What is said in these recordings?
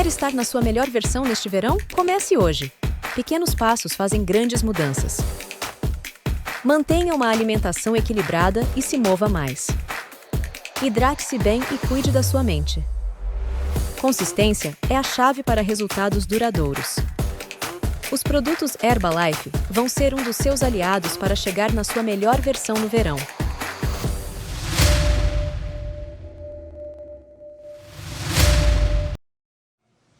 Quer estar na sua melhor versão neste verão? Comece hoje. Pequenos passos fazem grandes mudanças. Mantenha uma alimentação equilibrada e se mova mais. Hidrate-se bem e cuide da sua mente. Consistência é a chave para resultados duradouros. Os produtos Herbalife vão ser um dos seus aliados para chegar na sua melhor versão no verão.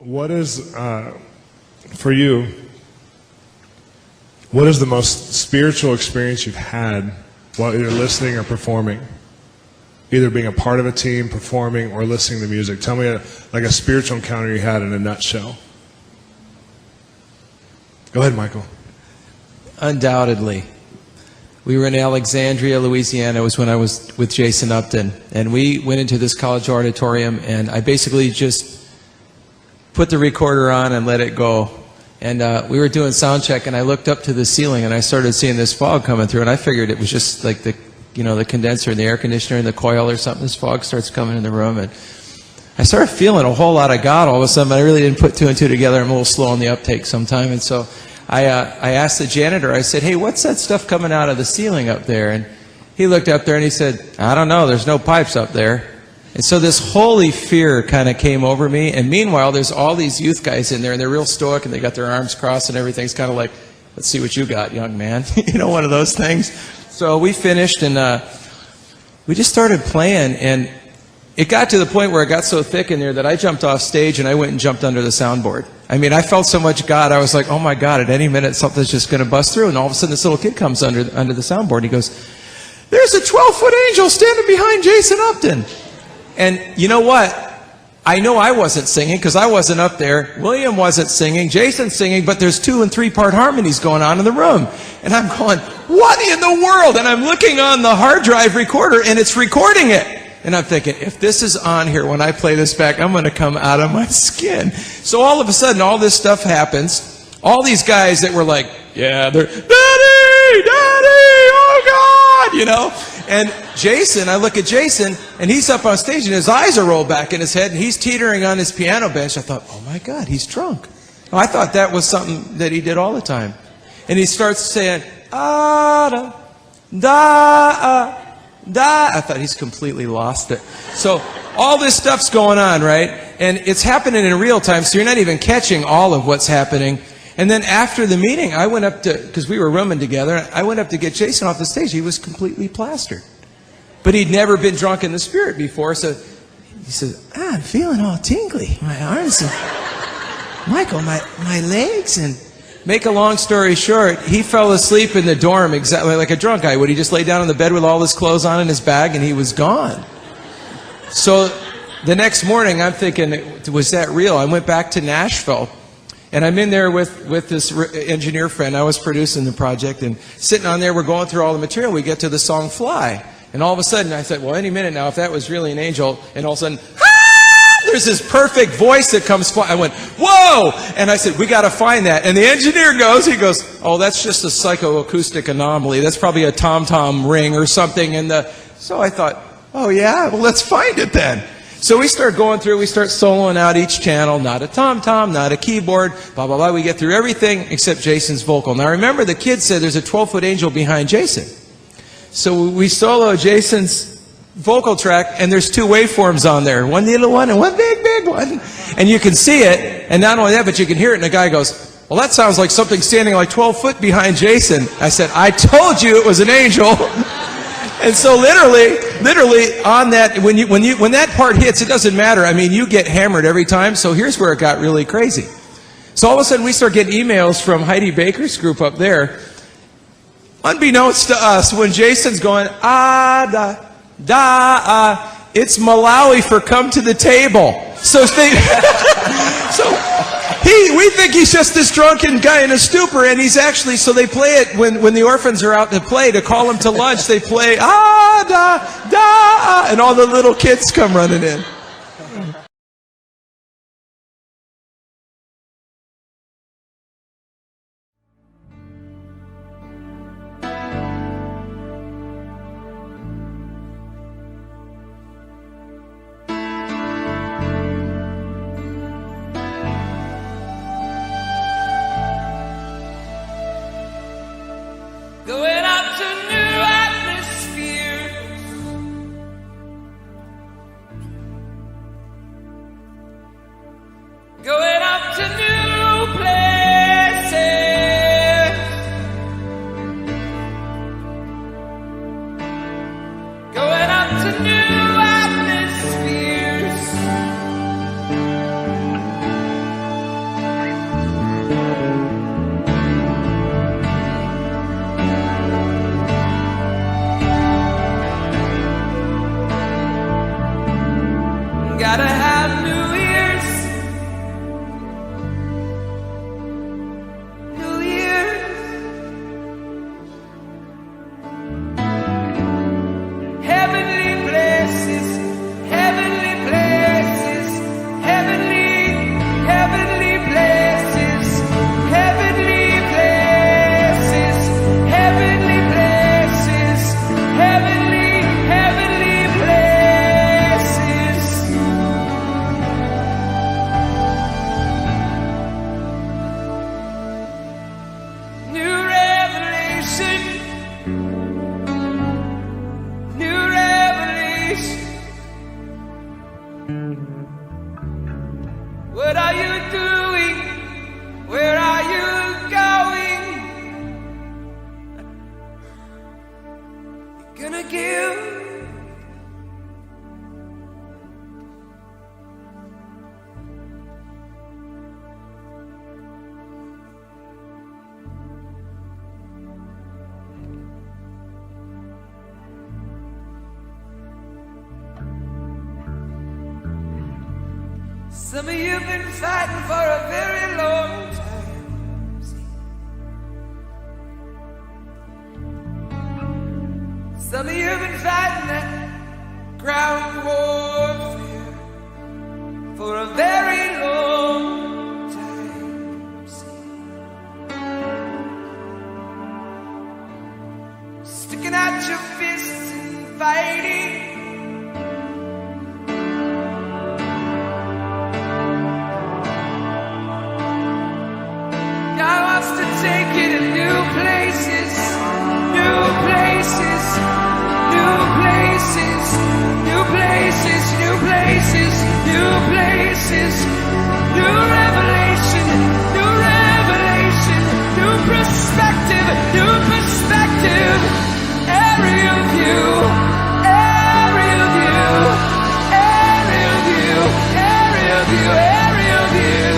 What is, for you, what is the most spiritual experience you've had while either listening or performing? Either being a part of a team, performing, or listening to music. Tell me like a spiritual encounter you had in a nutshell. Go ahead, Michael. Undoubtedly. We were in Alexandria, Louisiana. It was when I was with Jason Upton. And we went into this college auditorium, and I basically just put the recorder on and let it go. And we were doing sound check, and I looked up to the ceiling, and I started seeing this fog coming through, and I figured it was just like the condenser in the air conditioner in the coil or something. This fog starts coming in the room, and I started feeling a whole lot of God all of a sudden, but I really didn't put two and two together. I'm a little slow on the uptake sometime, and so I asked the janitor, I said, hey, what's that stuff coming out of the ceiling up there? And he looked up there and he said, I don't know, there's no pipes up there. And so this holy fear kind of came over me, and meanwhile there's all these youth guys in there, and they're real stoic, and they got their arms crossed and everything's kind of like, let's see what you got, young man. You know, one of those things. So we finished, and we just started playing, and it got to the point where it got so thick in there that I jumped off stage and I went and jumped under the soundboard. I mean, I felt so much God, I was like, oh my God, at any minute something's just going to bust through, and all of a sudden this little kid comes under the soundboard, and he goes, there's a 12-foot angel standing behind Jason Upton. And you know what? I know I wasn't singing because I wasn't up there. William wasn't singing. Jason's singing, but there's 2- and 3-part harmonies going on in the room. And I'm going, what in the world? And I'm looking on the hard drive recorder, and it's recording it. And I'm thinking, if this is on here when I play this back, I'm going to come out of my skin. So all of a sudden, all this stuff happens. All these guys that were like, yeah, they're, Daddy, oh God, you know. And Jason, I look at Jason, and he's up on stage, and his eyes are rolled back in his head, and he's teetering on his piano bench. I thought, oh my God, he's drunk. Oh, I thought that was something that he did all the time. And he starts saying, da, da. I thought he's completely lost it. So all this stuff's going on, right? And it's happening in real time, so you're not even catching all of what's happening. And then after the meeting, I went up to, because we were rooming together, I went up to get Jason off the stage. He was completely plastered. But he'd never been drunk in the spirit before, so he says, I'm feeling all tingly. My arms and, Michael, my legs. And make a long story short, he fell asleep in the dorm exactly like a drunk guy would. He just lay down on the bed with all his clothes on in his bag, and he was gone. So the next morning, I'm thinking, was that real? I went back to Nashville. And I'm in there with this engineer friend. I was producing the project, and sitting on there, we're going through all the material. We get to the song Fly. And all of a sudden, I said, well, any minute now, if that was really an angel, and all of a sudden, there's this perfect voice that comes flying. I went, whoa! And I said, we got to find that. And the engineer goes, oh, that's just a psychoacoustic anomaly. That's probably a tom-tom ring or something. So I thought, oh yeah, well, let's find it then. So we start going through, we start soloing out each channel, not a tom-tom, not a keyboard, blah, blah, blah. We get through everything except Jason's vocal. Now remember, the kid said there's a 12-foot angel behind Jason. So we solo Jason's vocal track, and there's 2 waveforms on there, one little one and one big, big one. And you can see it, and not only that, but you can hear it, and the guy goes, well, that sounds like something standing like 12 foot behind Jason. I said, I told you it was an angel. And so literally on that, when that part hits, it doesn't matter. I mean, you get hammered every time. So here's where it got really crazy. So all of a sudden we start getting emails from Heidi Baker's group up there. Unbeknownst to us, when Jason's going, it's Malawi for come to the table. So we think he's just this drunken guy in a stupor, and he's actually, so they play it when the orphans are out to play, to call him to lunch, they play, and all the little kids come running in. What are you doing? Where are you going? You're gonna give. Some of you have been fighting for a very long time. Some of you have been fighting that ground warfare for a very long time. Sticking out your fists and fighting. Take it to new places, new places, new places, new places, new places, new places, new revelation, new revelation, new perspective, new perspective. Every of you, every of you, every of you, every of you, every of you.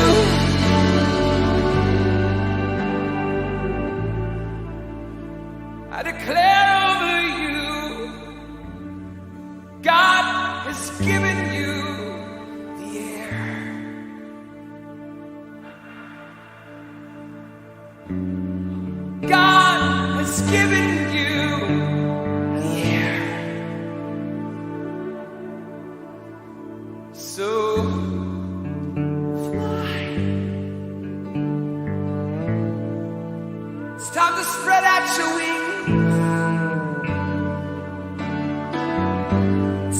I declare over you, God has given you the air. God has given you the air. So fly. It's time to spread out your wings.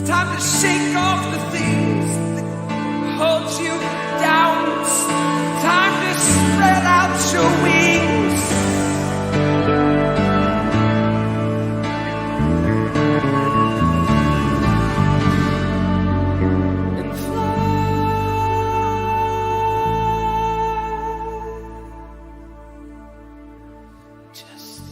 Time to shake off the things that hold you down. It's time to spread out your wings. And fly. Just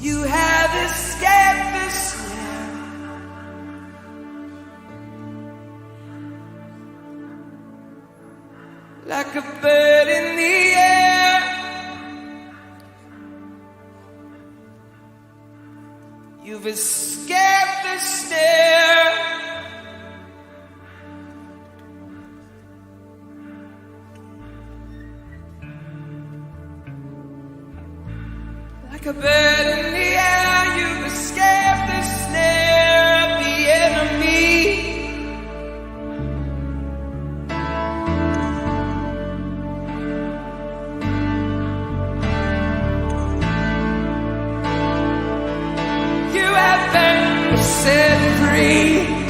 You have escaped the snare. Like a bird in the air. You've escaped the snare. Like a bird in the air, you've escaped the snare of the enemy. You have been set free.